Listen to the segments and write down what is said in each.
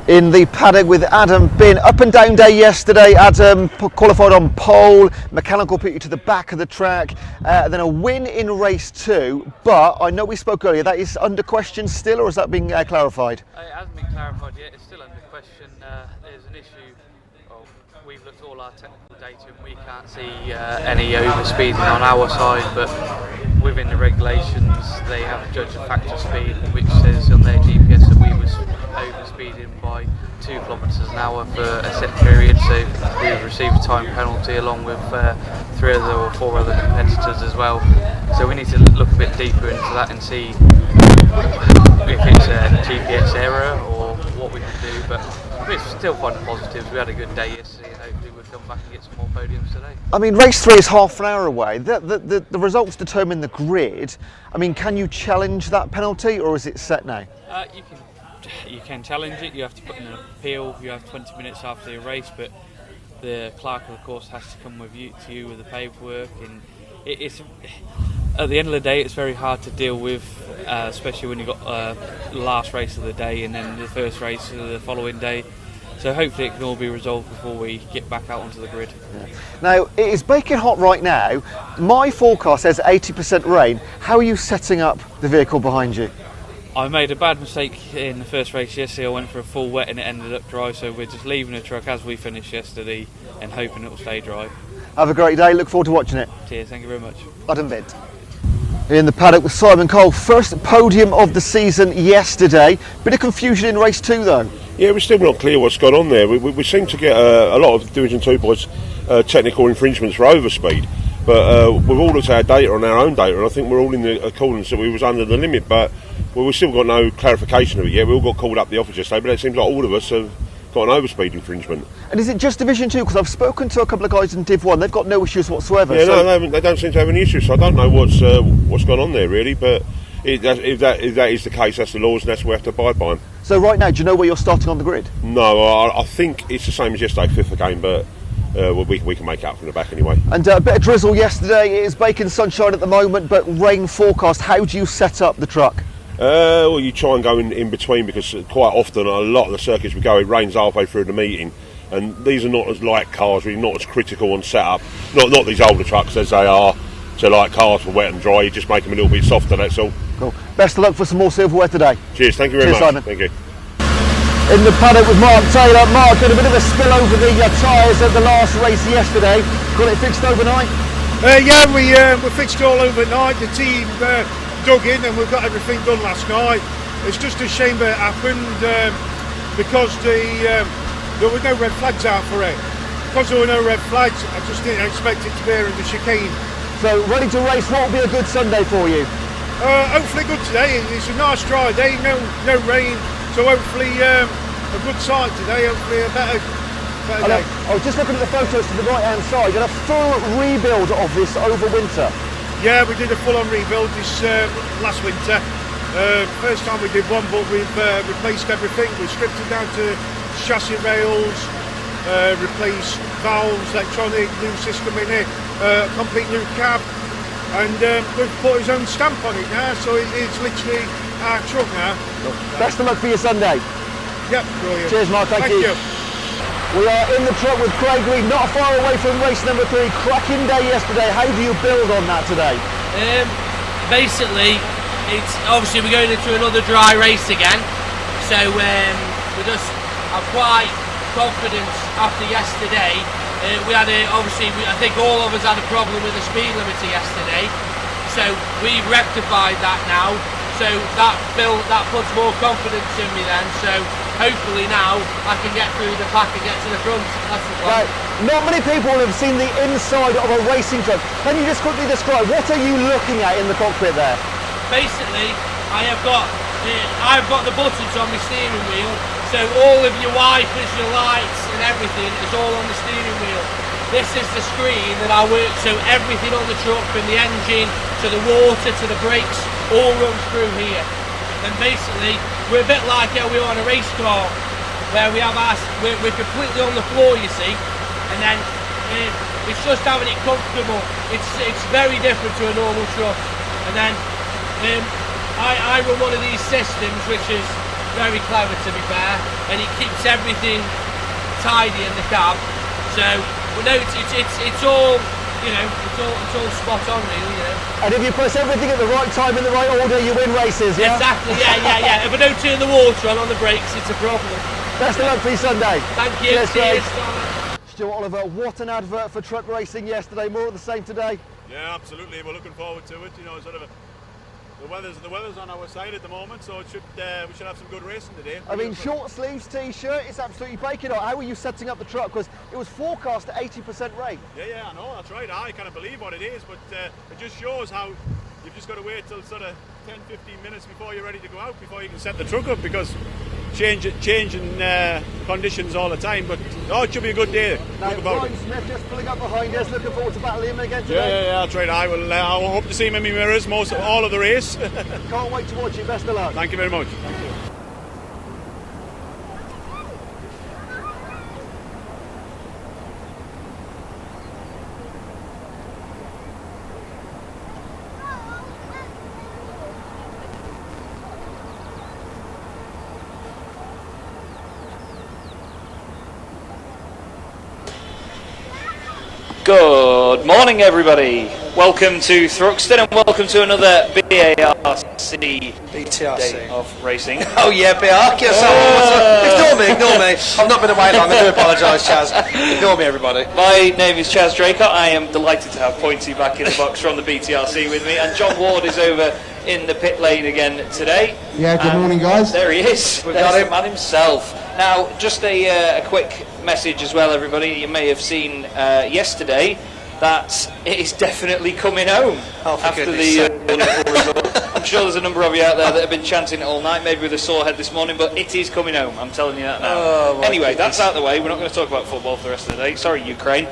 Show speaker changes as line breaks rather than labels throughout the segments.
in the paddock with Adam. Been up and down day yesterday. Adam qualified on pole, mechanical put you to the back of the track, then a win in race 2, but I know we spoke earlier, that is under question still, or has that been clarified?
It hasn't been clarified yet, it's still under question. There's an issue, we've looked at all our technical data and we can't see any overspeeding on our side, but within the regulations they have a judge of factor speed which says on their GPS that we was overspeeding by 2 kilometres an hour for a set period, so we've received a time penalty along with 3 other or 4 other competitors as well. So we need to look a bit deeper into that and see if it's a GPS error or what we can do, but we're still finding positives. We had a good day yesterday and hopefully we'll come back and get some more podiums today. I mean, race 3 is half an hour away. The results determine the grid. I mean, can you challenge that penalty or is it set now? You can challenge it, you have to put in an appeal, you have 20 minutes after the race, but the clerk of the course has to come with you with the paperwork, and it's at the end of the day it's very hard to deal with, especially when you've got the last race of the day and then the first race of the following day. So hopefully it can all be resolved before we get back out onto the grid.
Yeah. Now, it is baking hot right now. My forecast says 80% rain. How are you setting up the vehicle behind you?
I made a bad mistake in the first race yesterday. I went for a full wet and it ended up dry, so we're just leaving the truck as we finished yesterday and hoping it will stay dry.
Have a great day, look forward to watching it.
Cheers, thank you very much.
Adam Bent. In the paddock with Simon Cole, first podium of the season yesterday. Bit of confusion in race 2 though.
Yeah, we're still not clear what's gone on there. We seem to get a lot of Division 2 boys technical infringements for overspeed, but we've all looked at our data on our own data and I think we're all in the accordance that we was under the limit, but we've still got no clarification of it yet. We all got called up the office yesterday, but it seems like all of us have got an overspeed infringement. And
is it just Division 2? Because I've spoken to a couple of guys in Div 1, they've got no issues whatsoever.
Yeah, so no, they don't seem to have any issues, so I don't know what's gone on there really, but if that is the case, that's the laws and that's what we have to abide by them.
So right now, do you know where you're starting on the grid?
No, I think it's the same as yesterday, 5th again, but we can make out from the back anyway.
And a bit of drizzle yesterday. It is baking sunshine at the moment, but rain forecast. How do you set up the truck?
Well, you try and go in between, because quite often a lot of the circuits we go, it rains halfway through the meeting, and these are not as light cars, really not as critical on setup. Not these older trucks as they are to light cars for wet and dry. You just make them a little bit softer, that's all.
Cool. Best of luck for some more silverware today.
Cheers, thank you very much.
Simon.
Thank you.
In the paddock with Mark Taylor. Mark had a bit of a spill over the tyres at the last race yesterday. Got it fixed overnight?
Yeah, we fixed it all overnight. The team dug in and we've got everything done last night. It's just a shame that it happened because there were no red flags out for it. Because there were no red flags, I just didn't expect it to be in the chicane.
So ready to race, what will be a good Sunday for you?
Hopefully good today. It's a nice dry day, no rain, so hopefully a good sight today, hopefully a better day.
I was just looking at the photos to the right hand side. You had a full rebuild of this over winter.
Yeah, we did a full-on rebuild this last winter. First time we did one, but we've replaced everything. We stripped it down to chassis rails, replaced valves, electronic, new system in it, complete new cab, and we've put his own stamp on it now, so it's literally our truck now.
Best of luck for your Sunday.
Yep, brilliant.
Cheers, Mark, thank you. We are in the truck with Craig Reed, not far away from race number 3. Cracking day yesterday. How do you build on that today?
Basically, it's obviously we're going into another dry race again, so we just have quite confidence after yesterday. We had I think all of us had a problem with the speed limiter yesterday, so we've rectified that now. So that puts more confidence in me then. So hopefully now I can get through the pack and get to the front. That's the plan.
Right. Not many people have seen the inside of a racing truck. Can you just quickly describe what are you looking at in the cockpit there?
Basically, I've got the buttons on my steering wheel. So all of your wipers, your lights, and everything is all on the steering wheel. This is the screen that I work, so everything on the truck, from the engine to the water to the brakes, all runs through here. And basically, we're a bit like how we are on a race car, where we're completely on the floor, you see, and then it's just having it comfortable. It's very different to a normal truck. And then I run one of these systems, which is very clever to be fair, and he keeps everything tidy in the cab. So, no, it's all, you know, it's all spot on really, you know.
And if you press everything at the right time in the right order, you win races, yeah?
Exactly, yeah. If I don't turn the water on the brakes, it's a problem.
Best of luck for your Sunday.
Thank you.
Cheers. Stuart Oliver, what an advert for truck racing yesterday. More of the same today.
Yeah, absolutely. We're looking forward to it. You know, sort of the weather's on our side at the moment, so we should have some good racing today.
I mean, short sleeves t-shirt, it's absolutely baking hot. How were you setting up the truck? Because it was forecast at 80% rain.
Yeah, I know, that's right. I can't believe what it is, but it just shows how you've just got to wait till sort of 10-15 minutes before you're ready to go out, before you can set the truck up, because changing conditions all the time. But it should be a good day.
Now, Ryan Smith just pulling up behind us, looking forward to battling him again today.
Yeah, that's right. I hope to see him in my mirrors all of the race.
Can't wait to watch you. Best of luck.
Thank you very much.
Good morning, everybody. Welcome to Thruxton and welcome to another BARC day of racing.
Oh yeah, BARC. Yes, ignore me. I've not been away long. I do apologise, Chaz. Ignore me, everybody.
My name is Chaz Draycott. I am delighted to have Pointy back in the box from the BTRC with me, and John Ward is over in the pit lane again today.
Yeah, good morning, guys.
There he is.
We've got
There's
him.
the man himself. Now, just a quick message as well, everybody. You may have seen yesterday that it is definitely coming home after the wonderful result. I'm sure there's a number of you out there that have been chanting it all night, maybe with a sore head this morning, but it is coming home. I'm telling you that now. Anyway, that's out of the way. We're not going to talk about football for the rest of the day. Sorry, Ukraine.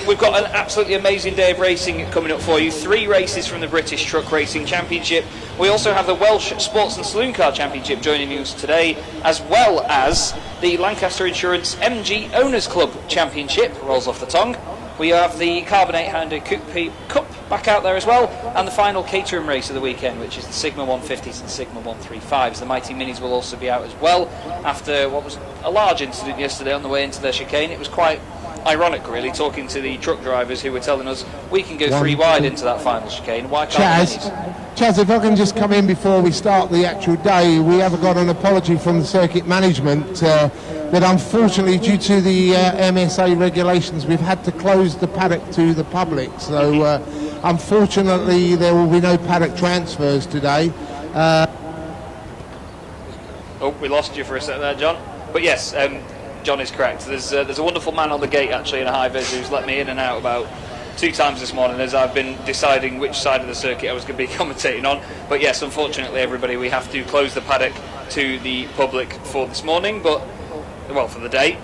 We've got an absolutely amazing day of racing coming up for you. 3 races from the British Truck Racing Championship. We also have the Welsh Sports and Saloon Car Championship joining us today, as well as the Lancaster Insurance MG Owners Club Championship. Rolls off the tongue. We have the Carbonate Hyundai Coupe Cup back out there as well, and the final catering race of the weekend, which is the Sigma 150s and Sigma 135s. The Mighty Minis will also be out as well, after what was a large incident yesterday on the way into their chicane. It was quite ironic, really, talking to the truck drivers who were telling us we can go 3 wide into that final chicane. Why can't the Minis?
Chaz, if I can just come in before we start the actual day, we have got an apology from the circuit management that unfortunately, due to the MSA regulations, we've had to close the paddock to the public. So unfortunately, there will be no paddock transfers today.
Oh, we lost you for a second there, John. But yes, John is correct. There's a wonderful man on the gate actually in a high vis who's let me in and out about 2 times this morning as I've been deciding which side of the circuit I was going to be commentating on. But yes, unfortunately, everybody, we have to close the paddock to the public for this morning, for the day.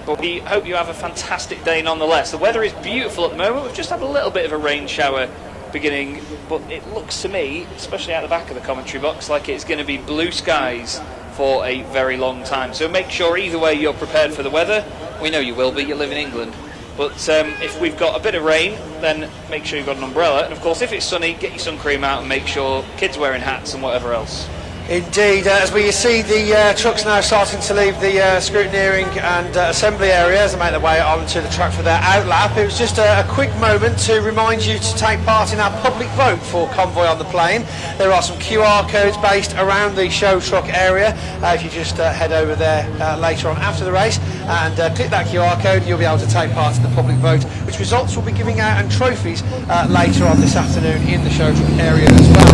But we hope you have a fantastic day nonetheless. The weather is beautiful at the moment. We've just had a little bit of a rain shower beginning, but it looks to me, especially out the back of the commentary box, like it's going to be blue skies for a very long time. So make sure either way you're prepared for the weather. We know you will be, you live in England. But if we've got a bit of rain, then make sure you've got an umbrella. And of course, if it's sunny, get your sun cream out and make sure kids wearing hats and whatever else.
Indeed, as we see the trucks now starting to leave the scrutineering and assembly area as they make their way onto the track for their outlap. It was just a quick moment to remind you to take part in our public vote for Convoy on the Plane. There are some QR codes based around the show truck area. If you just head over there later on after the race and click that QR code, you'll be able to take part in the public vote, which results will be giving out and trophies later on this afternoon in the show truck area as well.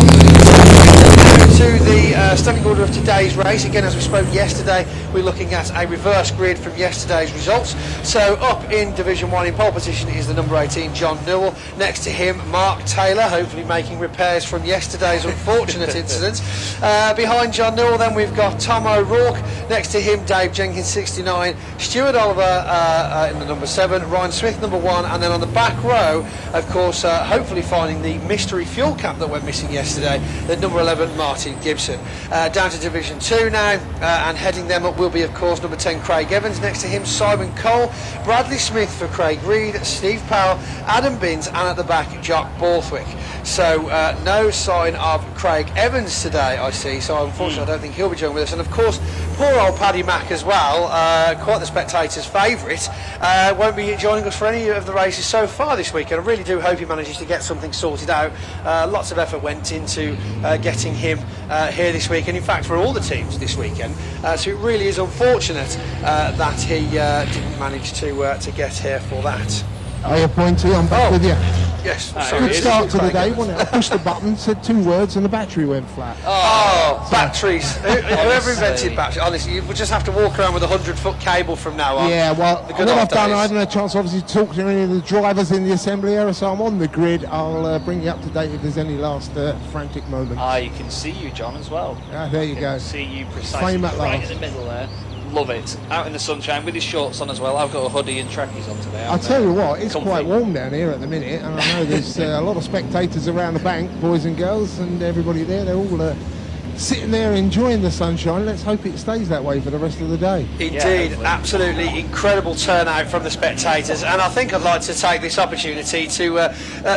To the standing order of today's race. Again, as we spoke yesterday, we're looking at a reverse grid from yesterday's results. So up in Division 1 in pole position is the number 18 John Newell. Next to him Mark Taylor, hopefully making repairs from yesterday's unfortunate incident. Behind John Newell then we've got Tom O'Rourke. Next to him Dave Jenkins 69, Stuart Oliver in the number 7, Ryan Smith number 1, and then on the back row, of course, hopefully finding the mystery fuel cap that went missing yesterday, the number 11 Martin Gibson. Down to Division 2 now, and heading them up will be, of course, number 10 Craig Evans. Next to him Simon Cole, Bradley Smith for Craig Reed, Steve Powell, Adam Binns, and at the back Jock Borthwick. So no sign of Craig Evans today, I see. So unfortunately, I don't think he'll be joining with us. And of course, poor old Paddy Mack as well, quite the Spectators' favourite, won't be joining us for any of the races so far this weekend. I really do hope he manages to get something sorted out. Lots of effort went into getting him here this weekend. In fact, for all the teams this weekend. So it really is unfortunate that he didn't manage to get here for that.
Hiya, Pointy, I'm back with you.
Yes.
Good start to the day, wasn't it? I pushed the button, said 2 words, and the battery went flat.
Oh, batteries. Whoever invented batteries, honestly, you would just have to walk around with a 100-foot cable from now on.
Yeah, well,
The
what
good old
I've done,
days.
I haven't had a chance, obviously, to talk to any of the drivers in the assembly area, so I'm on the grid. I'll bring you up to date if there's any last frantic moments.
You can see you, John, as well.
There you go.
See you precisely
Same at
right
last.
in the middle there. Love it. Out in the sunshine with his shorts on as well. I've got a hoodie and trackies on today.
I'll tell you what, it's
Comfy.
quite warm down here at the minute, and I know there's a lot of spectators around the bank, boys and girls, and everybody there. They're all sitting there enjoying the sunshine. Let's hope it stays that way for the rest of the day.
Indeed, absolutely incredible turnout from the spectators, and I think I'd like to take this opportunity to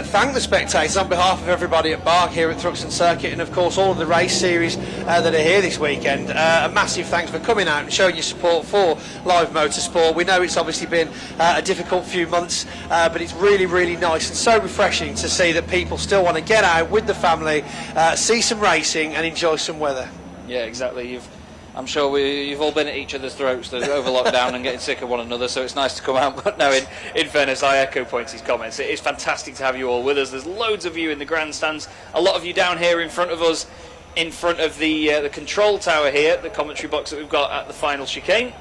thank the spectators on behalf of everybody at Bark here at Thruxton Circuit, and of course all of the race series that are here this weekend. A massive thanks for coming out and showing your support for live motorsport. We know it's obviously been a difficult few months, but it's really, really nice and so refreshing to see that people still want to get out with the family, see some racing and enjoy some weather.
Yeah, exactly. I'm sure you've all been at each other's throats over lockdown and getting sick of one another, so it's nice to come out. But no, in fairness, I echo Pointy's comments. It is fantastic to have you all with us. There's loads of you in the grandstands, a lot of you down here in front of us, in front of the control tower here, the commentary box that we've got at the final chicane,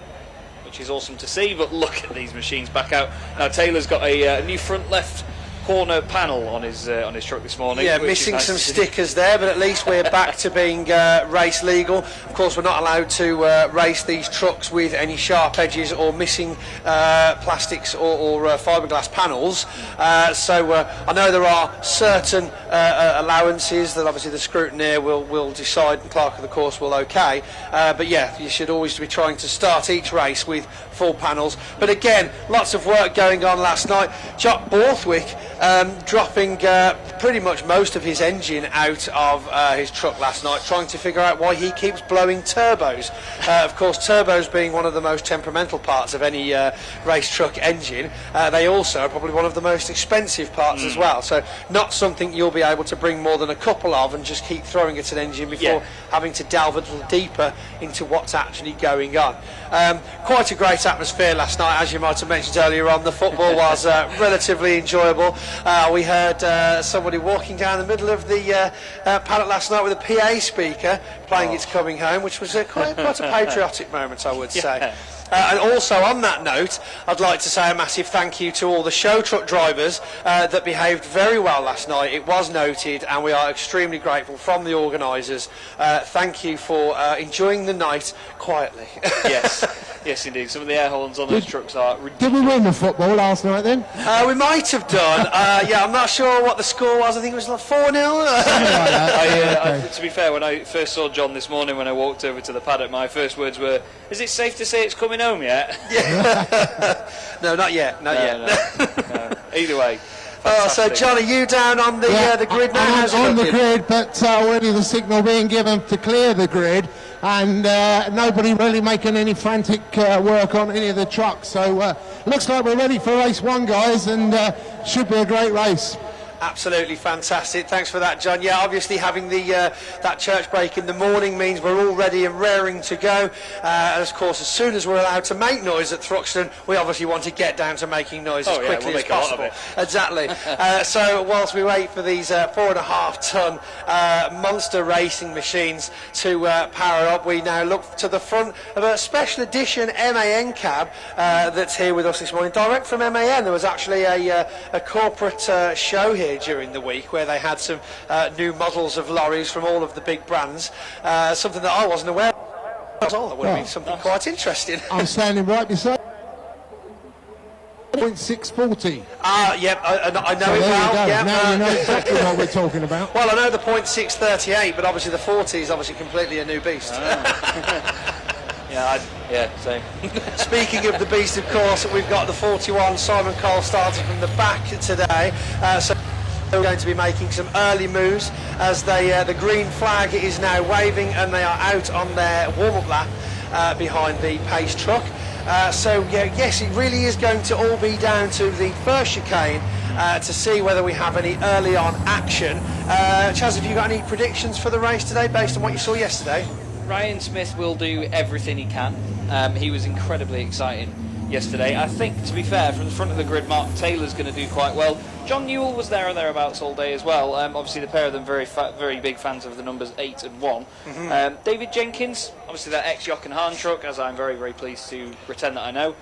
which is awesome to see. But look at these machines back out. Now Taylor's got a new front left corner panel on his truck this morning.
Yeah,
which
missing
is nice
some
to see.
stickers there, but at least we're back to being race legal. Of course, we're not allowed to race these trucks with any sharp edges or missing plastics or fiberglass panels. So I know there are certain allowances that obviously the scrutineer will decide, and clerk of the course will okay. But yeah, you should always be trying to start each race with full panels. But again, lots of work going on last night. Jock Borthwick dropping pretty much most of his engine out of his truck last night, trying to figure out why he keeps blowing turbos. Of course, turbos being one of the most temperamental parts of any race truck engine, they also are probably one of the most expensive parts as well. So not something you'll be able to bring more than a couple of and just keep throwing at an engine before having to delve a little deeper into what's actually going on. Quite a great atmosphere last night, as you might have mentioned earlier on. The football was relatively enjoyable. We heard somebody walking down the middle of the paddock last night with a PA speaker playing It's Coming Home, which was quite a patriotic moment, I would say. And also on that note, I'd like to say a massive thank you to all the show truck drivers that behaved very well last night. It was noted, and we are extremely grateful from the organisers. Thank you for enjoying the night quietly.
Yes, indeed. Some of the air horns on those trucks are ridiculous.
Did we win the football last night then?
We might have done. I'm not sure what the score was. I think it was like 4-0.
To be fair, when I first saw John this morning when I walked over to the paddock, my first words were, "Is it safe to say it's coming home yet?"
No, not yet. Not yet.
No. Either way.
So John, are you down on the grid now? How's it
I'm on the
looking?
grid, but already the signal being given to clear the grid, and nobody really making any frantic work on any of the trucks. So looks like we're ready for race 1, guys, and should be a great race.
Absolutely fantastic. Thanks for that, John. Yeah, obviously having the that church break in the morning means we're all ready and raring to go. And of course, as soon as we're allowed to make noise at Thruxton, we obviously want to get down to making noise as quickly as possible. Exactly. So whilst we wait for these 4.5-ton monster racing machines to power up, we now look to the front of a special edition MAN cab that's here with us this morning, direct from MAN. There was actually a corporate show here during the week where they had some new models of lorries from all of the big brands, something that I wasn't aware of at all. That would have been something quite interesting.
I'm standing right beside 0.640.
I know
So
it
there
well.
you go.
Yeah,
Now you know exactly what we're talking about.
Well, I know the 0.638, but obviously the 40 is obviously completely a new beast.
Same.
Speaking of the beast, of course, we've got the 41 Simon Cole starting from the back today. going to be making some early moves as the green flag is now waving and they are out on their warm-up lap behind the pace truck. So yes, it really is going to all be down to the first chicane to see whether we have any early on action. Chaz, have you got any predictions for the race today based on what you saw yesterday?
Ryan Smith will do everything he can. He was incredibly exciting yesterday. I think, to be fair, from the front of the grid, Mark Taylor's going to do quite well. John Newell was there or thereabouts all day as well. Obviously, the pair of them very big fans of the numbers 8 and 1. David Jenkins, obviously that ex-Jock and Hahn truck, as I'm very, very pleased to pretend that I know.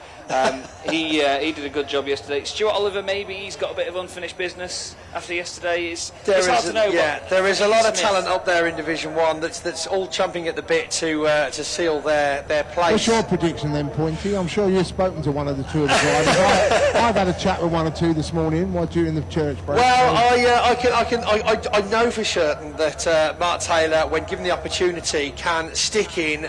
He did a good job yesterday. Stuart Oliver, maybe he's got a bit of unfinished business after yesterday. It's hard to know.
Yeah, there is a lot of talent up there in Division 1 that's all chomping at the bit to seal their place.
What's your prediction then, Pointy? I'm sure you've spoken to one of the two of the drivers. I've had a chat with one or two this morning during the church break.
Well, I know for certain that Mark Taylor, when given the opportunity, can stick in,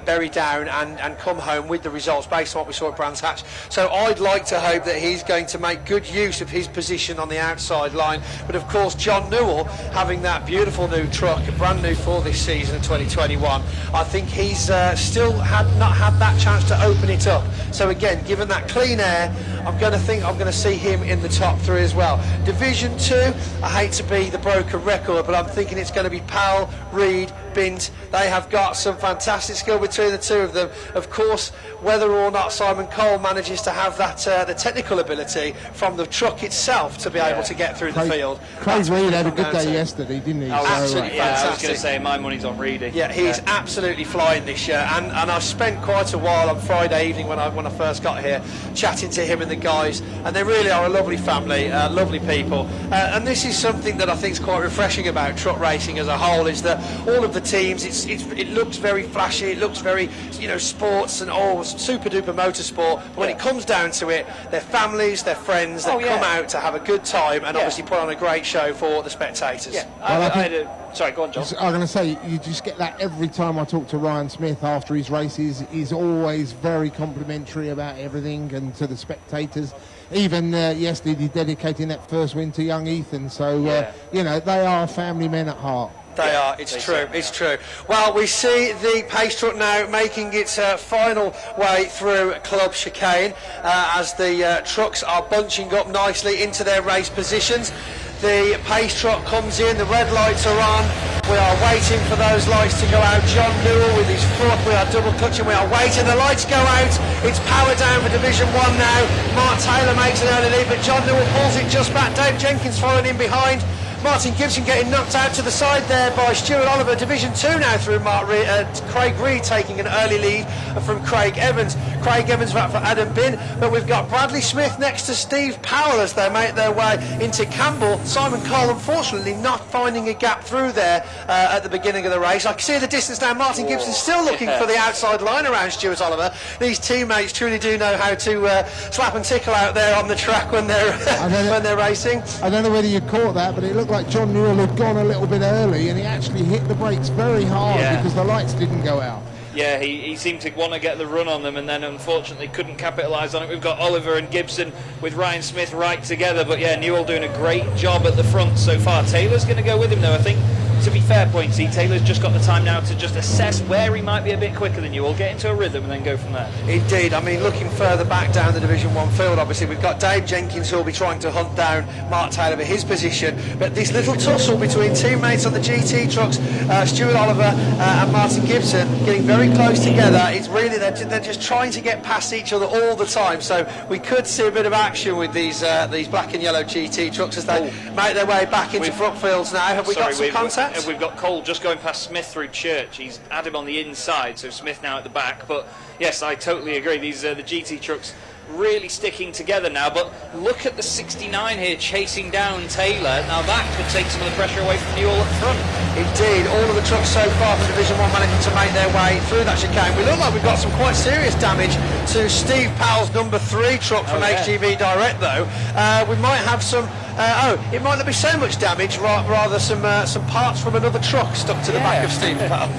bury down and come home with the results based on what we saw at Brands Hatch. So I'd like to hope that he's going to make good use of his position on the outside line. But of course, John Newell, having that beautiful new truck, brand new for this season of 2021, I think he's still not had that chance to open it up. So again, given that clean air, I'm going to see him in the top 3 as well. Division 2, I hate to be the broken record, but I'm thinking it's going to be Powell, Reed, Bint. They have got some fantastic skill between the two of them. Of course, whether or not Simon Cole manages to have that the technical ability from the truck itself to be able to get through the field.
Craig Reed had a good day yesterday, didn't he?
Absolutely fantastic.
I was going to say, my money's on Reedy.
Yeah, he's absolutely flying this year, and I spent quite a while on Friday evening when I first got here chatting to him and the guys, and they really are a lovely family, lovely people, and this is something that I think is quite refreshing about truck racing as a whole, is that all of the teams, it looks very flashy, it looks very, sports and super duper motorsport, but when it comes down to it, they're families, they're friends that come out to have a good time and obviously put on a great show for the spectators.
Sorry, go on, John.
I'm going to say, you just get that every time I talk to Ryan Smith after his races. He's always very complimentary about everything and to the spectators. Even yesterday, dedicating that first win to young Ethan. So, they are family men at heart.
They are, it's true. Well, we see the pace truck now making its final way through Club Chicane as the trucks are bunching up nicely into their race positions. The pace truck comes in, the red lights are on, we are waiting for those lights to go out. John Newell with his foot, we are double clutching, we are waiting, the lights go out, it's power down for Division 1 now. Mark Taylor makes an early lead, but John Newell pulls it just back. Dave Jenkins following in behind. Martin Gibson getting knocked out to the side there by Stuart Oliver. Division 2 now through Craig Reed taking an early lead from Craig Evans. Craig Evans back for Adam Bin, but we've got Bradley Smith next to Steve Powell as they make their way into Campbell. Simon Cole unfortunately not finding a gap through there at the beginning of the race. I can see the distance now. Martin Gibson still looking for the outside line around Stuart Oliver. These teammates truly do know how to slap and tickle out there on the track when they're racing.
I don't know whether you caught that, but it looked like John Newell had gone a little bit early and he actually hit the brakes very hard because the lights didn't go out.
Yeah, he seemed to want to get the run on them and then unfortunately couldn't capitalise on it. We've got Oliver and Gibson with Ryan Smith right together, but Newell doing a great job at the front so far. Taylor's going to go with him though, I think. To be fair, Pointy, Taylor's just got the time now to just assess where he might be a bit quicker than Newell, get into a rhythm and then go from there.
Indeed, I mean, looking further back down the Division 1 field, obviously we've got Dave Jenkins who will be trying to hunt down Mark Taylor for his position, but this little tussle between teammates on the GT trucks, Stuart Oliver and Martin Gibson, getting very close together. It's really, they're just trying to get past each other all the time, so we could see a bit of action with these black and yellow GT trucks as they make their way back into Brookfields now. Have we got some contact?
We've got Cole just going past Smith through Church. He's had him on the inside, so Smith now at the back. But yes, I totally agree. These the GT trucks really sticking together now. But look at the 69 here chasing down Taylor. Now that could take some of the pressure away from Newell up front.
Indeed, all of the trucks so far from Division 1 managing to make their way through that chicane. We look like we've got some quite serious damage to Steve Powell's number 3 truck from HGV Direct though. We might have some it might not be so much damage, rather some parts from another truck stuck to the back of Steve Powell.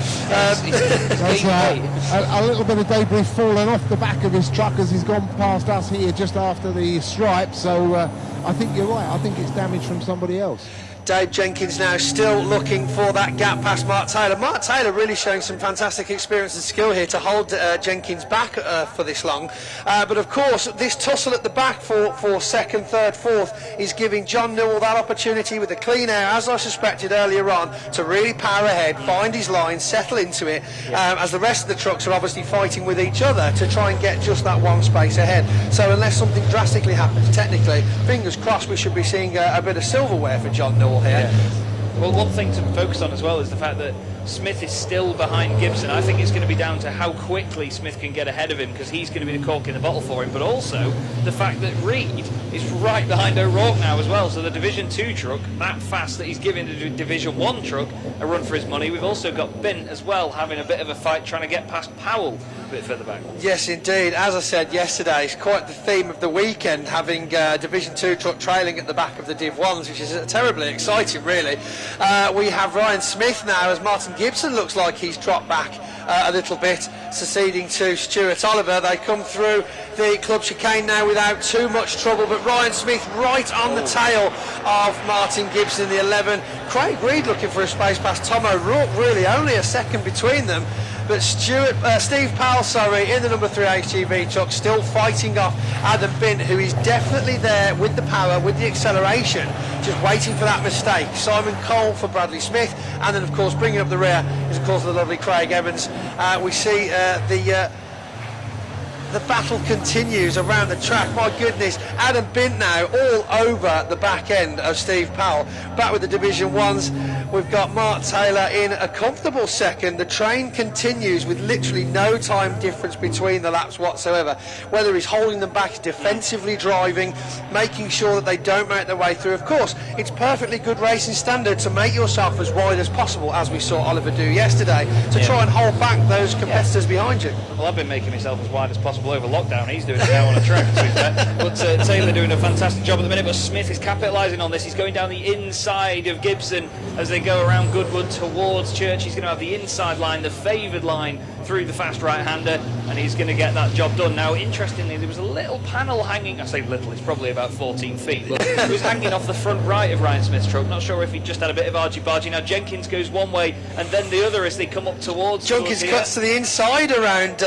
A little bit of debris falling off the back of his truck as he's gone past us here just after the stripe, so I think you're right. I think it's damage from somebody else.
Dave Jenkins now still looking for that gap past Mark Taylor. Mark Taylor really showing some fantastic experience and skill here to hold Jenkins back for this long. But of course, this tussle at the back for second, third, fourth is giving John Newell that opportunity with a clean air, as I suspected earlier on, to really power ahead, find his line, settle into it, as the rest of the trucks are obviously fighting with each other to try and get just that one space ahead. So unless something drastically happens technically, fingers crossed we should be seeing a bit of silverware for John Newell here.
Well, one thing to focus on as well is the fact that Smith is still behind Gibson. I think it's going to be down to how quickly Smith can get ahead of him, because he's going to be the cork in the bottle for him, but also the fact that Reed is right behind O'Rourke now as well. So the Division 2 truck, that fast that he's giving the Division 1 truck a run for his money. We've also got Bint as well having a bit of a fight trying to get past Powell a bit further back.
Yes, indeed. As I said yesterday, it's quite the theme of the weekend, having Division 2 truck trailing at the back of the Div 1s, which is terribly exciting, really. We have Ryan Smith now, as Martin Gibson looks like he's dropped back a little bit, succeeding to Stuart Oliver. They come through the club chicane now without too much trouble, but Ryan Smith right on the tail of Martin Gibson, the 11. Craig Reed looking for a space past Tom O'Rourke, really only a second between them. But Steve Powell, in the number 3 HGV truck, still fighting off Adam Bint, who is definitely there with the power, with the acceleration, just waiting for that mistake. Simon Cole for Bradley Smith, and then of course bringing up the rear is of course the lovely Craig Evans. We see the battle continues around the track. My goodness, Adam Bint now all over the back end of Steve Powell. Back with the Division 1s, we've got Mark Taylor in a comfortable second. The train continues with literally no time difference between the laps whatsoever. Whether he's holding them back, defensively driving, making sure that they don't make their way through. Of course, it's perfectly good racing standard to make yourself as wide as possible, as we saw Oliver do yesterday, to try and hold back those competitors behind you.
Well, I've been making myself as wide as possible over lockdown. He's doing it now on a track, to be fair. But Taylor doing a fantastic job at the minute, but Smith is capitalising on this. He's going down the inside of Gibson as they go around Goodwood towards Church. He's going to have the inside line, the favoured line, through the fast right-hander, and he's going to get that job done. Now, interestingly, there was a little panel hanging, I say little, it's probably about 14 feet, but it was hanging off the front right of Ryan Smith's truck. Not sure if he just had a bit of argy-bargy. Now, Jenkins goes one way and then the other as they come up towards
Jenkins cuts to the inside around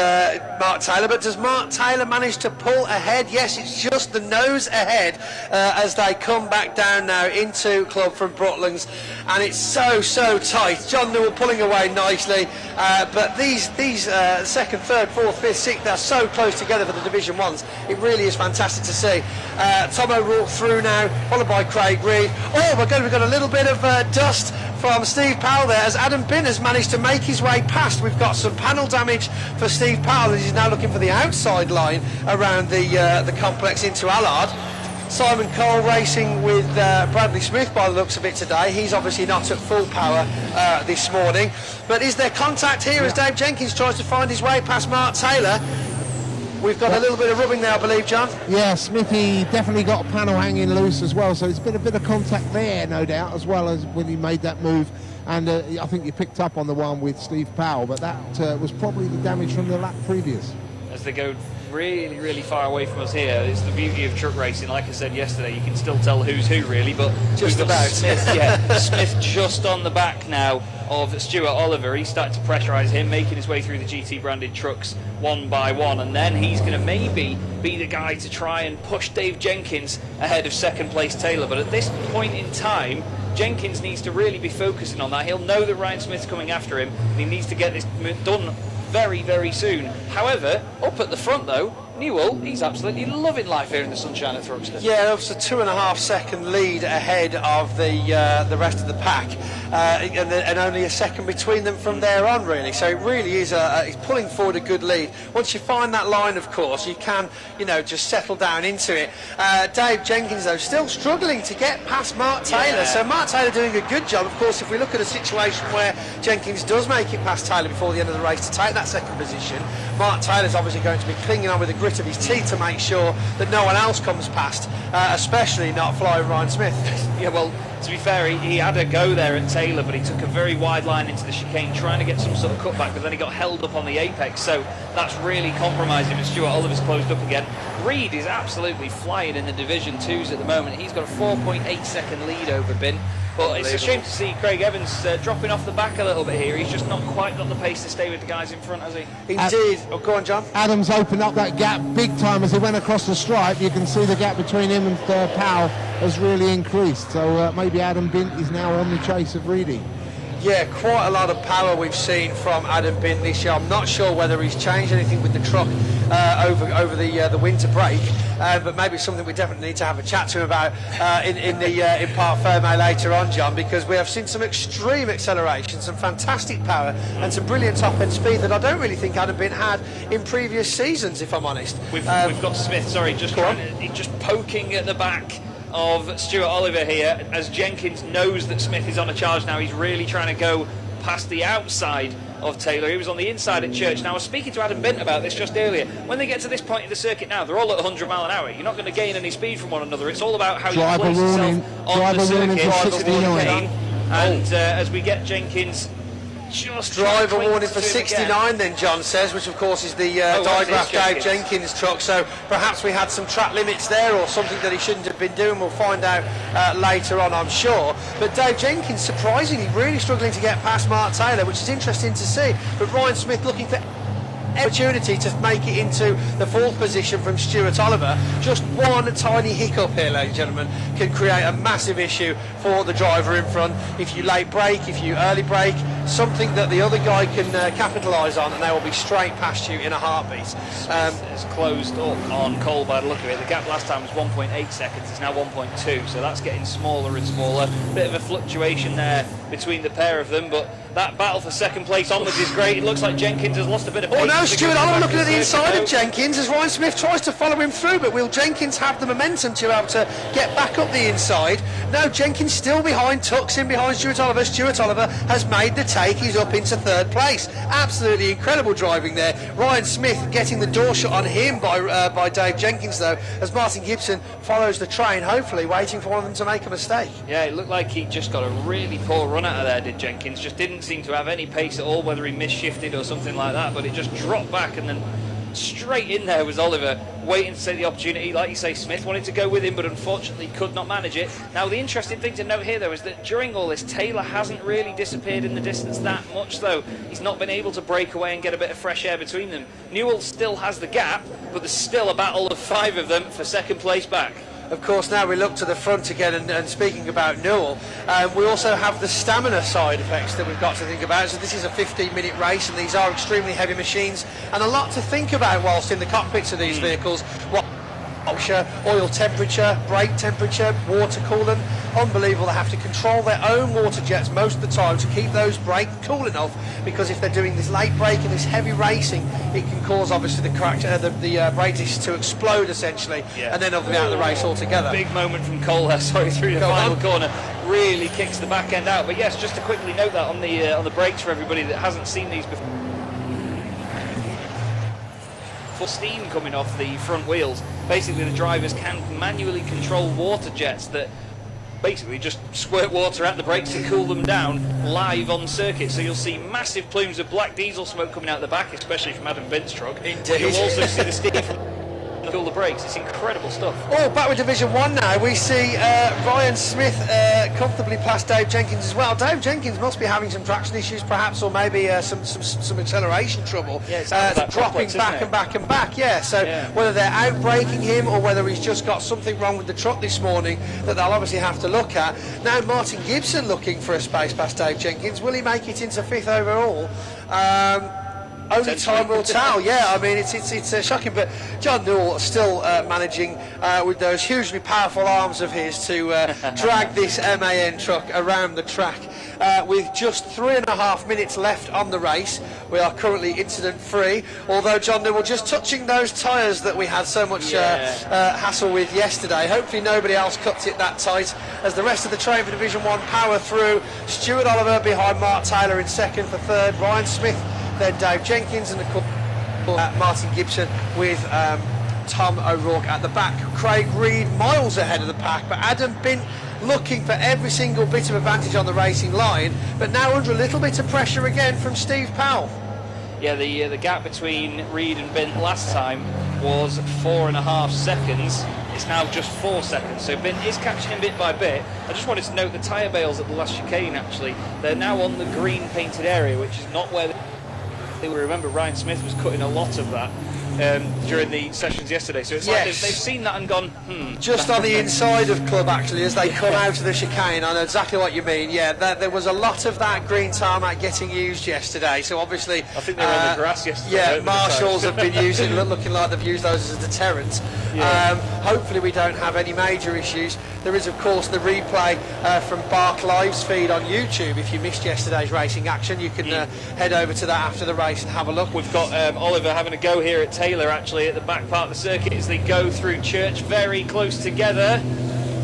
Mark Taylor, but does Mark Taylor manage to pull ahead? Yes, it's just the nose ahead as they come back down now into Club from Brooklands, and it's so tight. John Newell pulling away nicely, but these second, third, fourth, fifth, sixth, they're so close together for the Division 1s. It really is fantastic to see. Tom O'Rourke through now, followed by Craig Reed. Oh my God, we've got a little bit of dust from Steve Powell there as Adam Bint has managed to make his way past. We've got some panel damage for Steve Powell as he's now looking for the outside line around the complex into Allard. Simon Cole racing with Bradley Smith by the looks of it today. He's obviously not at full power this morning. But is there contact here as Dave Jenkins tries to find his way past Mark Taylor? We've got a little bit of rubbing there, I believe, John.
Yeah, Smithy definitely got a panel hanging loose as well, so it's been a bit of contact there, no doubt, as well as when he made that move. And I think you picked up on the one with Steve Powell, but that was probably the damage from the lap previous.
As they go really far away from us here, it's the beauty of truck racing. Like I said yesterday, you can still tell who's who really, but
just about
Smith, Smith just on the back now of Stuart Oliver. He's starting to pressurise him, making his way through the GT branded trucks one by one, and then he's going to maybe be the guy to try and push Dave Jenkins ahead of second place Taylor. But at this point in time, Jenkins needs to really be focusing on that. He'll know that Ryan Smith's coming after him, and he needs to get this done very soon. However, up at the front though, Newell, he's absolutely loving life here in the sunshine at Thruxton.
Yeah, it was a 2.5 second lead ahead of the rest of the pack, and only a second between them from there on, really. So it really is he's pulling forward a good lead. Once you find that line, of course, you can, just settle down into it. Dave Jenkins, though, still struggling to get past Mark Taylor.
Yeah.
So Mark Taylor doing a good job. Of course, if we look at a situation where Jenkins does make it past Taylor before the end of the race to take that second position, Mark Taylor's obviously going to be clinging on with the grit of his teeth to make sure that no one else comes past, especially not flying Ryan Smith.
Yeah, well, To be fair, he had a go there at Taylor, but he took a very wide line into the chicane, trying to get some sort of cutback, but then he got held up on the apex, so that's really compromised him, and Stuart Oliver's closed up again. Reed is absolutely flying in the Division 2s at the moment. He's got a 4.8 second lead over Bin. But it's a shame to see Craig Evans dropping off the back a little bit here. He's just not quite got the pace to stay with the guys in front, has he?
Indeed. Oh, go on, John.
Adams opened up that gap big time as he went across the stripe. You can see the gap between him and Powell has really increased. So maybe Adam Bint is now on the chase of Reedy.
Yeah, quite a lot of power we've seen from Adam Bint this year. I'm not sure whether he's changed anything with the truck over the winter break, but maybe something we definitely need to have a chat to him about in Parc Fermé later on, John, because we have seen some extreme acceleration, some fantastic power, and some brilliant top-end speed that I don't really think Adam Bint had in previous seasons, if I'm honest.
We've got Smith, just poking at the back of Stuart Oliver here, as Jenkins knows that Smith is on a charge now. He's really trying to go past the outside of Taylor. He was on the inside at Church. Now, I was speaking to Adam Bint about this just earlier. When they get to this point in the circuit now, they're all at 100 mile an hour. You're not going to gain any speed from one another. It's all about how you place yourself on the circuit. And as we get Jenkins just
driver warning for 69 then, John says, which of course is the digraph Dave Jenkins truck, so perhaps we had some track limits there or something that he shouldn't have been doing. We'll find out later on, I'm sure. But Dave Jenkins surprisingly really struggling to get past Mark Taylor, which is interesting to see, but Ryan Smith looking for opportunity to make it into the fourth position from Stuart Oliver. Just one tiny hiccup here, ladies and gentlemen, can create a massive issue for the driver in front. If you late brake, if you early brake, something that the other guy can capitalise on, and they will be straight past you in a heartbeat.
It's closed up on Cole by the look of it. The gap last time was 1.8 seconds, it's now 1.2, so that's getting smaller and smaller. Bit of a fluctuation there between the pair of them, but that battle for second place onwards is great. It looks like Jenkins has lost a bit of pace.
Oh no, Stuart Oliver looking at the inside of Jenkins as Ryan Smith tries to follow him through, but will Jenkins have the momentum to be able to get back up the inside? No, Jenkins still behind, tucks in behind Stuart Oliver. Stuart Oliver has made the take, he's up into third place. Absolutely incredible driving there. Ryan Smith getting the door shut on him by Dave Jenkins though, as Martin Gibson follows the train, hopefully waiting for one of them to make a mistake.
Yeah, it looked like he just got a really poor run out of there, did Jenkins. Just didn't seem to have any pace at all, whether he misshifted or something like that, but it just dropped back, and then straight in there was Oliver, waiting to take the opportunity. Like you say, Smith wanted to go with him, but unfortunately could not manage it. Now, the interesting thing to note here, though, is that during all this, Taylor hasn't really disappeared in the distance that much, though. He's not been able to break away and get a bit of fresh air between them. Newell still has the gap, but there's still a battle of 5 of them for second place back.
Of course, now we look to the front again, and speaking about Newell, we also have the stamina side effects that we've got to think about. So this is a 15-minute race, and these are extremely heavy machines, and a lot to think about whilst in the cockpits of these vehicles. Oil temperature, brake temperature, water coolant. Unbelievable. They have to control their own water jets most of the time to keep those brakes cool enough, because if they're doing this late braking, this heavy racing, it can cause obviously the brake discs to explode essentially, and then they'll be out of the race altogether.
Big moment from Cole there, through the final corner. Really kicks the back end out. But yes, just to quickly note that on the brakes for everybody that hasn't seen these before. For steam coming off the front wheels, basically the drivers can manually control water jets that basically just squirt water at the brakes to cool them down live on circuit. So you'll see massive plumes of black diesel smoke coming out the back, especially from Adam Bint's truck.
Indeed.
You'll also see the steam from cool the brakes. It's incredible stuff.
Oh, back with Division 1 now. We see Ryan Smith comfortably past Dave Jenkins as well. Dave Jenkins must be having some traction issues perhaps, or maybe some acceleration trouble.
Yeah, it's
dropping back and back and back, so whether they're out braking him or whether he's just got something wrong with the truck this morning that they'll obviously have to look at. Now Martin Gibson looking for a space past Dave Jenkins. Will he make it into 5th overall? Only time will tell. I mean, it's shocking, but John Newell still managing with those hugely powerful arms of his to drag this MAN truck around the track with just 3.5 minutes left on the race. We are currently incident free, although John Newell just touching those tyres that we had so much hassle with yesterday. Hopefully nobody else cuts it that tight as the rest of the train for Division 1 power through. Stuart Oliver behind Mark Taylor in second. For third, Ryan Smith, then Dave Jenkins, and of course Martin Gibson with Tom O'Rourke at the back. Craig Reed miles ahead of the pack, but Adam Bint looking for every single bit of advantage on the racing line, but now under a little bit of pressure again from Steve Powell.
Yeah, the gap between Reed and Bint last time was 4.5 seconds. It's now just 4 seconds, so Bint is catching him bit by bit. I just wanted to note the tyre bales at the last chicane, actually. They're now on the green painted area, which is not where they were. Remember, Ryan Smith was cutting a lot of that during the sessions yesterday, so it's like they've seen that and gone,
Just on the inside of Club, actually, as they come out of the chicane. I know exactly what you mean. Yeah, there was a lot of that green tarmac getting used yesterday, so obviously
I think they were on the grass yesterday.
Yeah, marshals have been looking like they've used those as a deterrent. Hopefully we don't have any major issues. There is, of course, the replay from Bark Live's feed on YouTube. If you missed yesterday's racing action, you can head over to that after the race and have a look.
We've got Oliver having a go here at Taylor, actually, at the back part of the circuit as they go through Church very close together.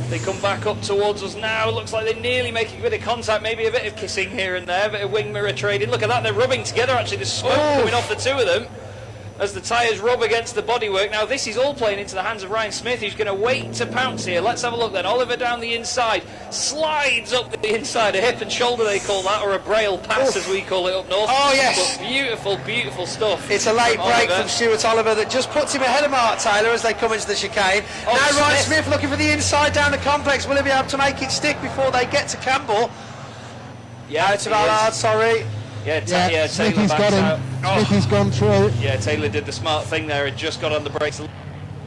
They come back up towards us now. Looks like they're nearly making a bit of contact, maybe a bit of kissing here and there, a bit of wing mirror trading. Look at that, they're rubbing together, actually. There's smoke coming off the two of them as the tyres rub against the bodywork. Now this is all playing into the hands of Ryan Smith, who's going to wait to pounce here. Let's have a look then. Oliver down the inside, slides up the inside, a hip and shoulder they call that, or a braille pass as we call it up north.
Oh yes,
but beautiful, beautiful stuff.
It's a late break from Stuart Oliver that just puts him ahead of Mark Taylor as they come into the chicane. Now Ryan Smith looking for the inside down the complex. Will he be able to make it stick before they get to Campbell?
Yeah,
out of Allard, sorry.
Taylor
Smithy's
backs
got him.
out.
Smithy's gone through.
Yeah, Taylor did the smart thing there and just got on the brakes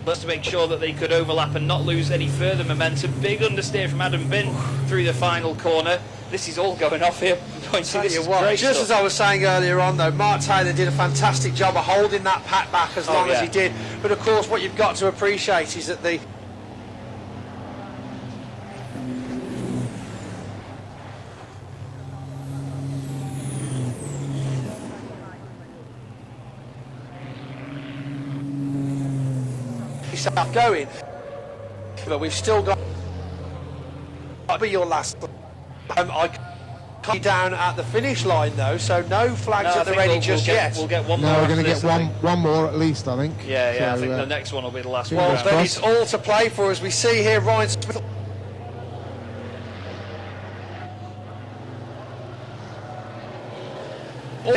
just to make sure that they could overlap and not lose any further momentum. Big understeer from Adam Bint through the final corner. This is all going off here.
Just as I was saying earlier on, though, Mark Taylor did a fantastic job of holding that pack back as long as he did. But of course, what you've got to appreciate is that the going, but we've still got to be your last. I can't be down at the finish line though, so no flags at the ready just yet.
We'll get one more.
No, we're going to get one more at least, I think.
Yeah, I think the next one will be the last one.
Well, then it's all to play for, as we see here. Ryan Smith.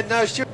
No, Stuart.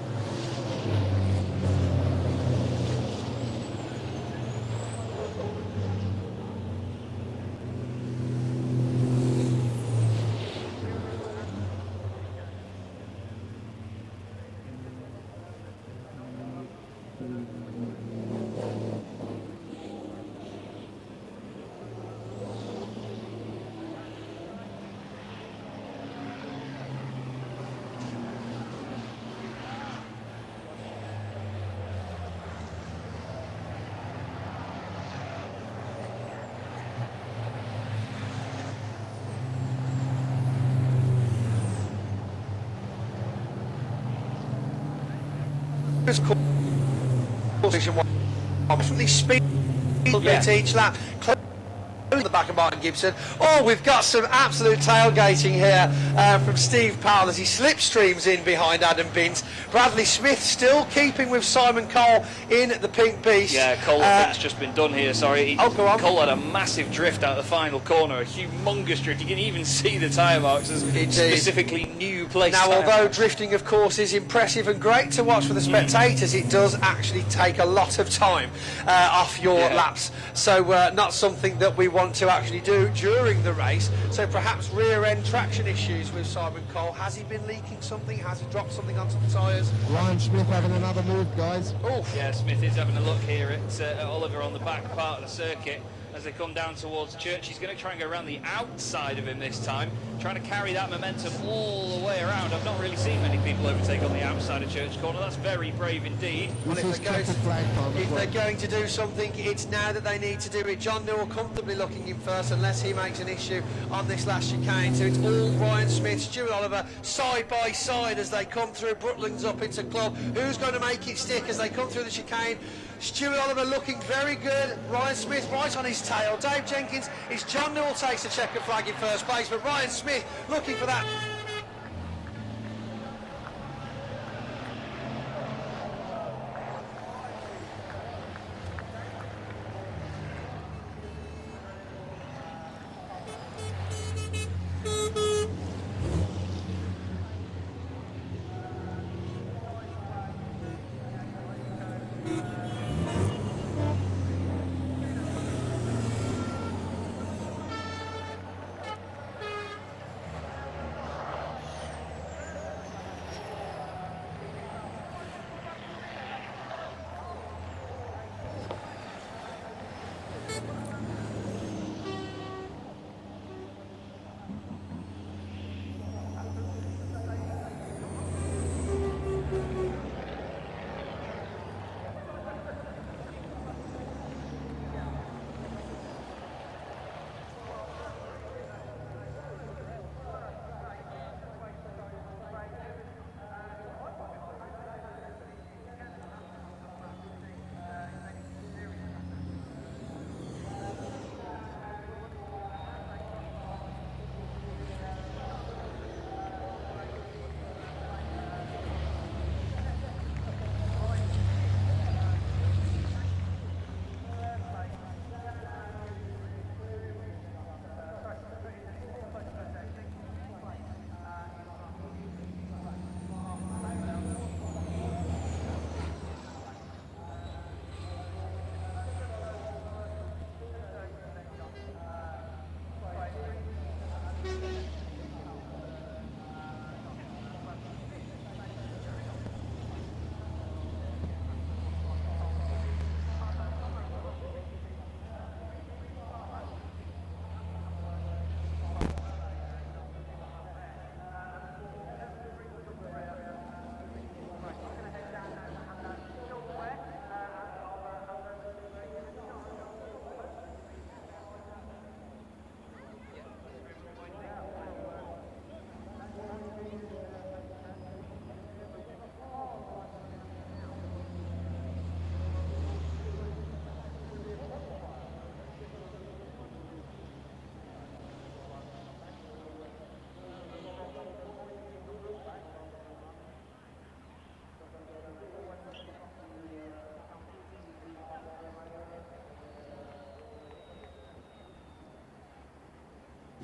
From the speed bit each lap, the back of Martin Gibson. Oh, we've got some absolute tailgating here from Steve Powell as he slipstreams in behind Adam Bint. Bradley Smith still keeping with Simon Cole in the Pink Beast.
Yeah, Cole I think's just been done here, sorry.
Go on.
Cole had a massive drift out the final corner, a humongous drift. You can even see the tyre marks as specifically new place.
Now, although drifting, of course, is impressive and great to watch for the spectators, it does actually take a lot of time off your laps. So not something that we want to actually do during the race. So perhaps rear end traction issues with Simon Cole. Has he been leaking something? Has he dropped something onto the tyres?
Ryan Smith having another move, guys.
Yeah, Smith is having a look here at Oliver on the back part of the circuit as they come down towards Church. He's going to try and go around the outside of him this time, trying to carry that momentum all the way around. I've not really seen many people overtake on the outside of Church Corner. That's very brave indeed.
Well, if they're going to do something, it's now that they need to do it. John Newell comfortably looking in first, unless he makes an issue on this last chicane. So it's all Ryan Smith, Stuart Oliver, side by side as they come through. Brooklands up into Club. Who's going to make it stick as they come through the chicane? Stuart Oliver looking very good. Ryan Smith right on his tail. Dave Jenkins, it's John Newell takes the checker flag in first place, but Ryan Smith looking for that.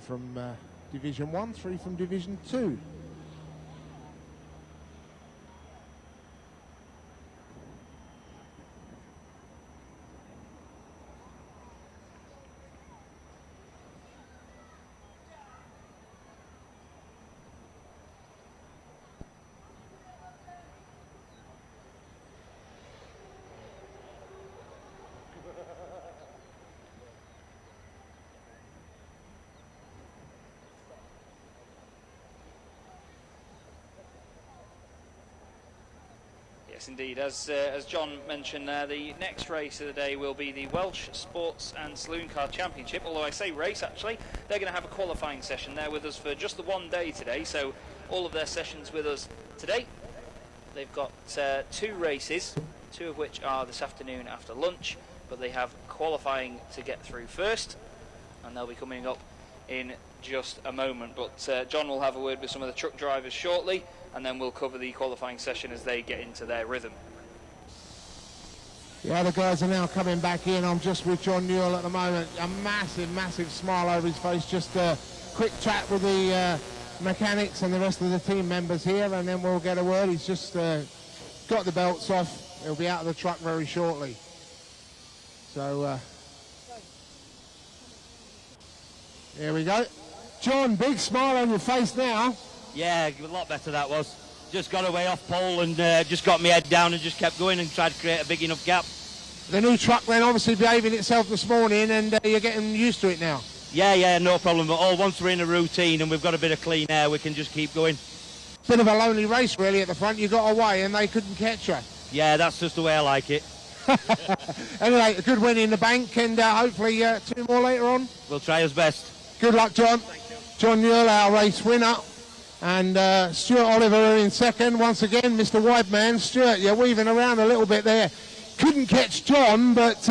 from Division 1, 3 from Division 2.
Yes, indeed. As John mentioned there, the next race of the day will be the Welsh Sports and Saloon Car Championship. Although I say race, actually, they're going to have a qualifying session there with us for just the one day today. So all of their sessions with us today. They've got 2 races, 2 of which are this afternoon after lunch. But they have qualifying to get through first, and they'll be coming up in just a moment. But John will have a word with some of the truck drivers shortly, and then we'll cover the qualifying session as they get into their rhythm.
The other guys are now coming back in. I'm just with John Newell at the moment. A massive smile over his face. Just a quick chat with the mechanics and the rest of the team members here, and then we'll get a word. He's just got the belts off. He'll be out of the truck very shortly. So here we go. John, big smile on your face now.
Yeah, a lot better that was. Just got away off pole and just got my head down and just kept going and tried to create a big enough gap.
The new truck then obviously behaving itself this morning, and you're getting used to it now.
Yeah, no problem at all. Once we're in a routine and we've got a bit of clean air, we can just keep going.
Bit of a lonely race really at the front. You got away and they couldn't catch you.
Yeah, that's just the way I like it.
Anyway, a good win in the bank, and hopefully 2 more later on.
We'll try our best.
Good luck, John. John Newell, our race winner. And Stuart Oliver in second. Once again, Mr. Wideman. Stuart, you're weaving around a little bit there. Couldn't catch John, but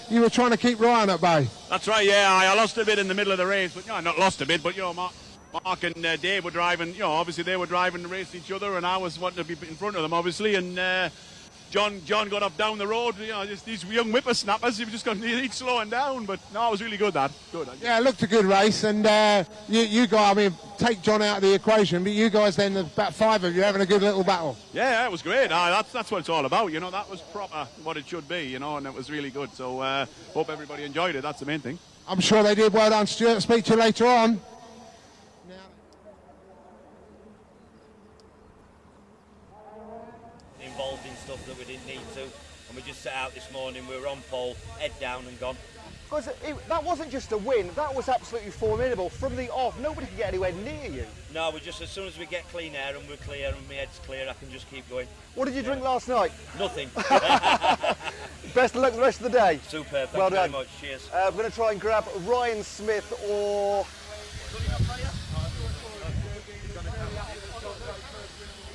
you were trying to keep Ryan at bay.
That's right, yeah. I lost a bit in the middle of the race, but not lost a bit, but Mark and Dave were driving, obviously they were driving the race each other, and I was wanting to be in front of them, obviously, and John got up down the road, just these young whippersnappers, you've just got each slowing down, but no, it was really good, that. Good.
Yeah, it looked a good race, and you guys, I mean, take John out of the equation, but you guys then, about 5 of you, having a good little battle.
Yeah, it was great. That's what it's all about, that was proper what it should be, and it was really good, so hope everybody enjoyed it, that's the main thing.
I'm sure they did. Well done, Stuart. Speak to you later on.
Involved in stuff that we didn't need to, and we just set out this morning, we were on pole, head down and gone.
Because that wasn't just a win, that was absolutely formidable. From the off, nobody could get anywhere near you.
No, we just, as soon as we get clean air and we're clear and my head's clear, I can just keep going.
What did you drink last night?
Nothing.
Best of luck the rest of the day.
Superb, thank
well
you
done.
very much, cheers.
I'm going to try and grab Ryan Smith or...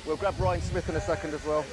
We'll grab Ryan Smith in a second as well.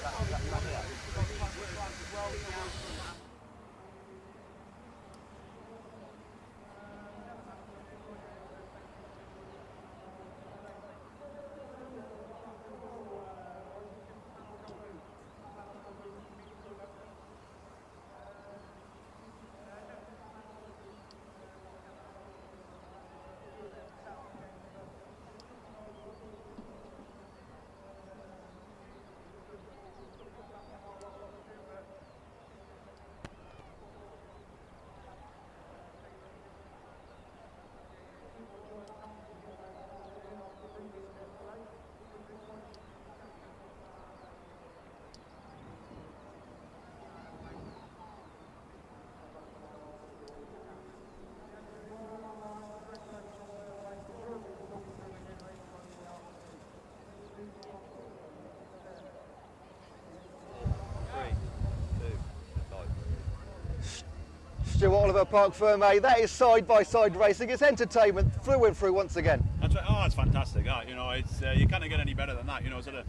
Stuart Oliver, Park Ferme, that is side-by-side racing. It's entertainment through and through once again.
That's right. Oh, it's fantastic. It's you can't get any better than that. Sort of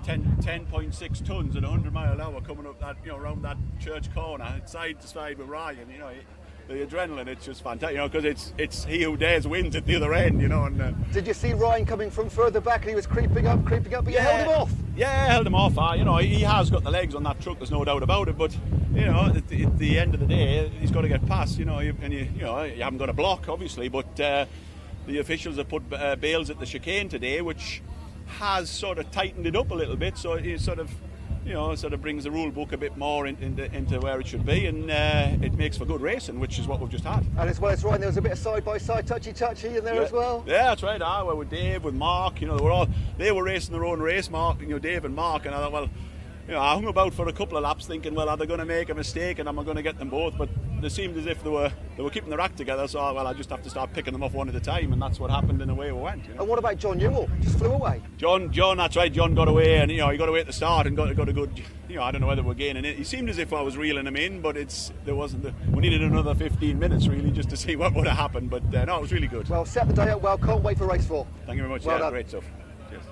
10.6 tons at 100 mile an hour coming up that around that church corner, side to side with Ryan. The adrenaline, it's just fantastic. Because it's he who dares wins at the other end. And
did you see Ryan coming from further back and he was creeping up, but you held him off?
Yeah, I held him off. He has got the legs on that truck. There's no doubt about it. But at the end of the day, he's got to get past. You haven't got a block, obviously, but the officials have put bails at the chicane today, which has sort of tightened it up a little bit, so it sort of, you know, sort of brings the rule book a bit more into where it should be, and it makes for good racing, which is what we've just had.
And as well as right, there was a bit of side-by-side touchy in there as well.
Yeah, that's right. Well, with Dave, with Mark, you know, they were racing their own race, Mark, you know, Dave and Mark, and I thought, well, you know, I hung about for a couple of laps thinking, well, are they going to make a mistake and am I going to get them both? But they seemed as if they were keeping their act together, so well, I just have to start picking them off one at a time, and that's what happened, and away we went. You know?
And what about John Newell? Just flew away.
John, that's right. John got away, and you know, he got away at the start and got a good. You know, I don't know whether we're gaining it. He seemed as if I was reeling him in, but we needed another 15 minutes really just to see what would have happened. But no, it was really good.
Well, set the day up well. Can't wait for race 4.
Thank you very much.
Well
yeah,
done.
Great stuff. Cheers.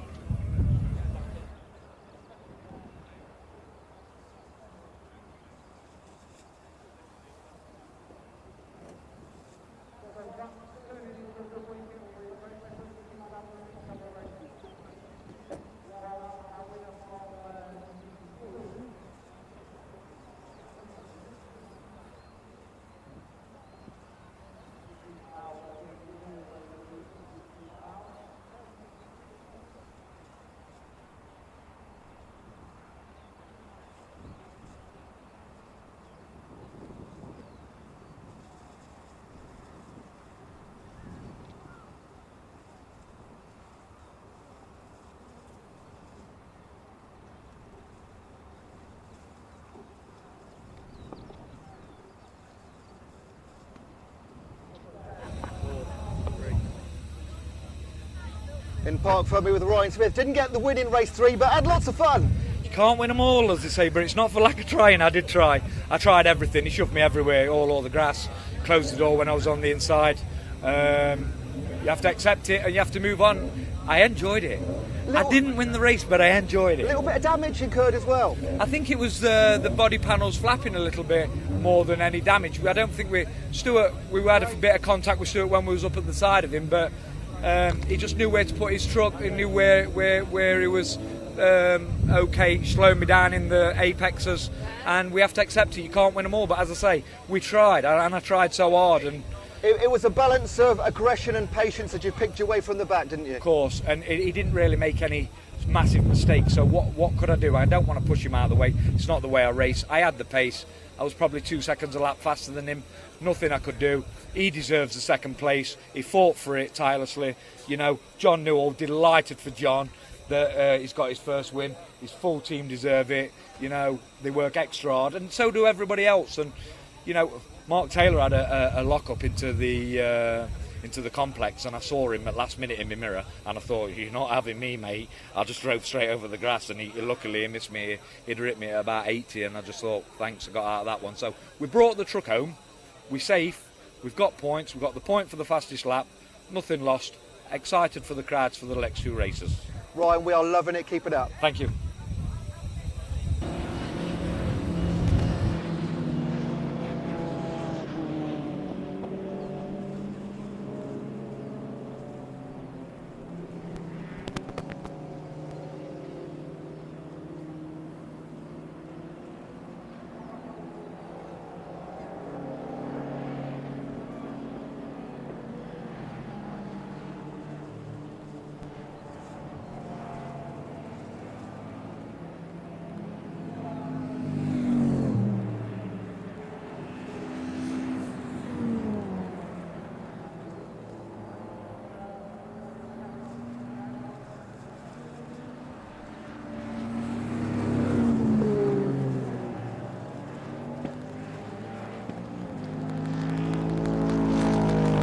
In Park Fermi with Ryan Smith. Didn't get the win in race 3, but had lots of fun.
You can't win them all, as they say, but it's not for lack of trying. I did try. I tried everything. He shoved me everywhere, all over the grass, closed the door when I was on the inside. You have to accept it and you have to move on. I enjoyed it. I didn't win the race, but I enjoyed it.
A little bit of damage incurred as well.
I think it was the body panels flapping a little bit more than any damage. I don't think we had a bit of contact with Stuart when we was up at the side of him, but he just knew where to put his truck. He knew where he was okay, slowing me down in the apexes, and we have to accept it. You can't win them all, but as I say, we tried, and I tried so hard. And
it was a balance of aggression and patience that you picked your way from the back, didn't you?
Of course, and he didn't really make any massive mistakes, so what could I do? I don't want to push him out of the way. It's not the way I race. I had the pace. I was probably 2 seconds a lap faster than him. Nothing I could do. He deserves the second place. He fought for it tirelessly. You know, John Newell, delighted for John that he's got his first win. His full team deserve it. You know, they work extra hard, and so do everybody else. And you know, Mark Taylor had a lock up into the complex, and I saw him at last minute in my mirror, and I thought, you're not having me, mate. I just drove straight over the grass, and luckily he missed me. He'd hit me at about 80, and I just thought, thanks, I got out of that one. So we brought the truck home. We're safe. We've got points. We've got the point for the fastest lap. Nothing lost. Excited for the crowds for the next 2 races.
Ryan, we are loving it. Keep it up.
Thank you.